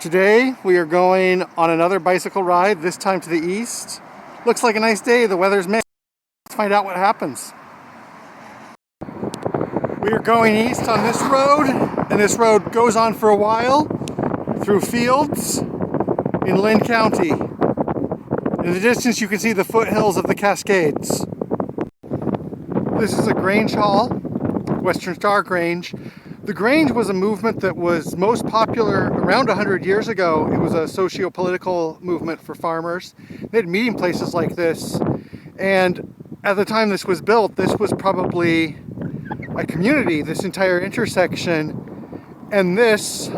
Today we are going on another bicycle ride, this time to the east. Looks like a nice day, the weather's mixed. Let's find out what happens. We are going east on this road, and this road goes on for a while through fields in Lynn County. In the distance you can see the foothills of the Cascades. This is a Grange Hall, Western Star Grange. The Grange was a movement that was most popular around 100 years ago. It was a socio-political movement for farmers. They had meeting places like this, and at the time this was built, this was probably a community, this entire intersection, and this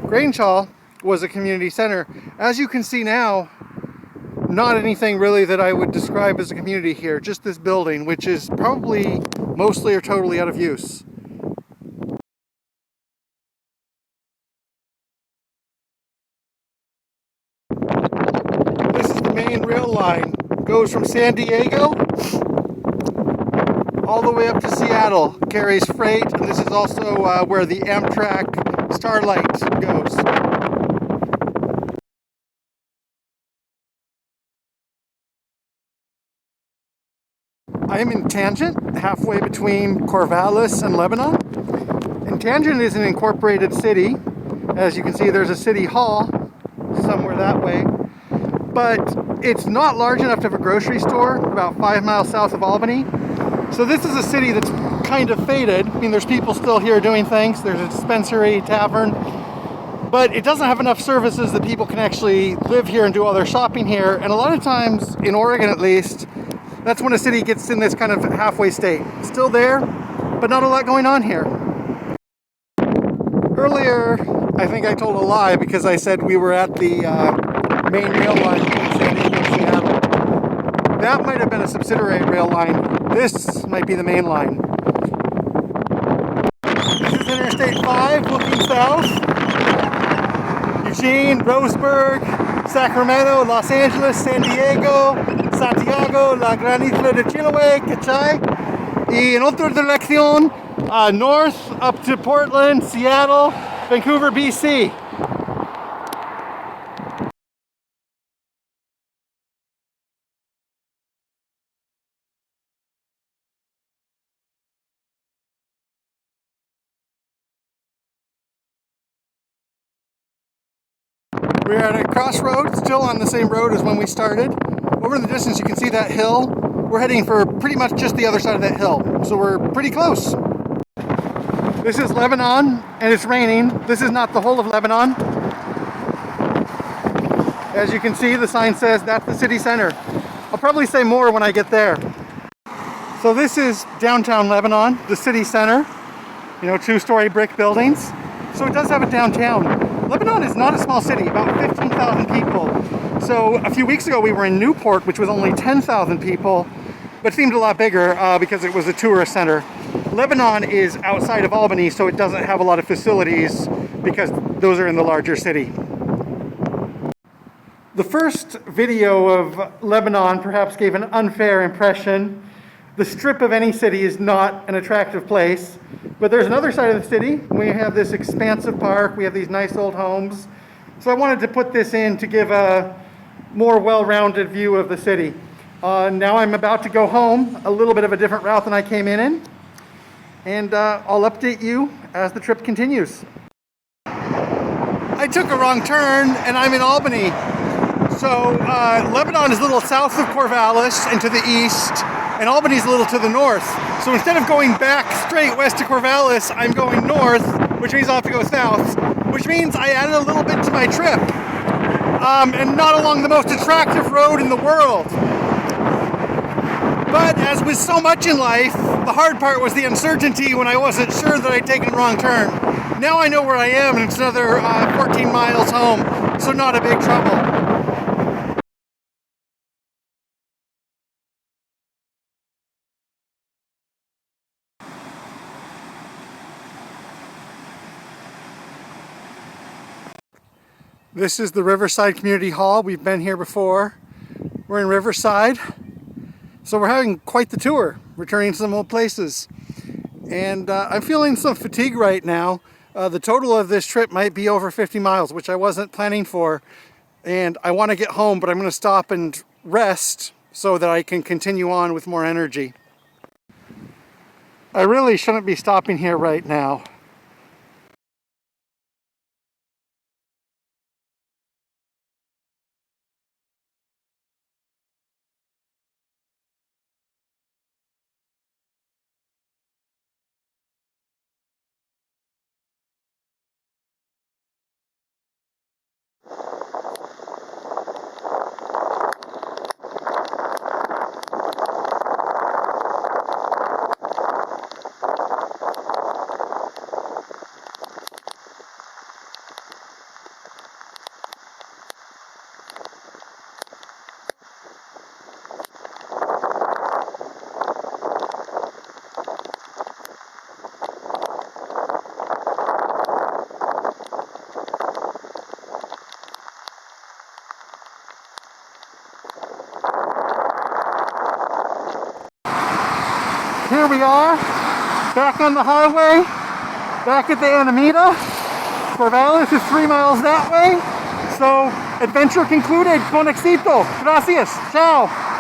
Grange Hall was a community center. As you can see now, not anything really that I would describe as a community here, just this building, which is probably mostly or totally out of use. This is the main rail line. It goes from San Diego all the way up to Seattle. Carries freight, and this is also where the Amtrak Starlight goes. I am in Tangent, halfway between Corvallis and Lebanon. And Tangent is an incorporated city. As you can see, there's a city hall somewhere that way. But it's not large enough to have a grocery store, about 5 miles south of Albany. So this is a city that's kind of faded. I mean, there's people still here doing things. There's a dispensary, tavern. But it doesn't have enough services that people can actually live here and do all their shopping here. And a lot of times, in Oregon at least, that's when a city gets in this kind of halfway state. Still there, but not a lot going on here. Earlier, I think I told a lie because I said we were at the main rail line between San Diego and Seattle. That might have been a subsidiary rail line. This might be the main line. This is Interstate 5 looking south. Eugene, Roseburg, Sacramento, Los Angeles, San Diego, Santiago, La Gran Isla de Chiloé, ¿cachai? Y en otra dirección, north up to Portland, Seattle, Vancouver, BC. We're at a crossroads, still on the same road as when we started. Over in the distance you can see that hill. We're heading for pretty much just the other side of that hill, so we're pretty close. This is Lebanon, and it's raining. This is not the whole of Lebanon. As you can see, the sign says that's the city center. I'll probably say more when I get there. So this is downtown Lebanon, the city center. You know, 2-story brick buildings. So it does have a downtown. Lebanon is not a small city, about 15,000 people. So a few weeks ago we were in Newport, which was only 10,000 people, but seemed a lot bigger because it was a tourist center. Lebanon is outside of Albany, so it doesn't have a lot of facilities because those are in the larger city. The first video of Lebanon perhaps gave an unfair impression. The strip of any city is not an attractive place, but there's another side of the city. We have this expansive park, we have these nice old homes. So I wanted to put this in to give a more well-rounded view of the city. Now I'm about to go home, a little bit of a different route than I came in, and I'll update you as the trip continues. I took a wrong turn and I'm in Albany. So Lebanon is a little south of Corvallis and to the east, and Albany's a little to the north. So instead of going back straight west to Corvallis, I'm going north, which means I'll have to go south, which means I added a little bit to my trip. And not along the most attractive road in the world. But as with so much in life, the hard part was the uncertainty when I wasn't sure that I'd taken a wrong turn. Now I know where I am, and it's another 14 miles home, so not a big trouble. This is the Riverside Community Hall. We've been here before. We're in Riverside. So we're having quite the tour, returning to some old places. And I'm feeling some fatigue right now, The total of this trip might be over 50 miles, which I wasn't planning for. And I want to get home, but I'm going to stop and rest so that I can continue on with more energy. I really shouldn't be stopping here right now. Here we are, back on the highway, back at the Alameda. Corvallis is 3 miles that way. So, adventure concluded. Con éxito. Gracias. Ciao.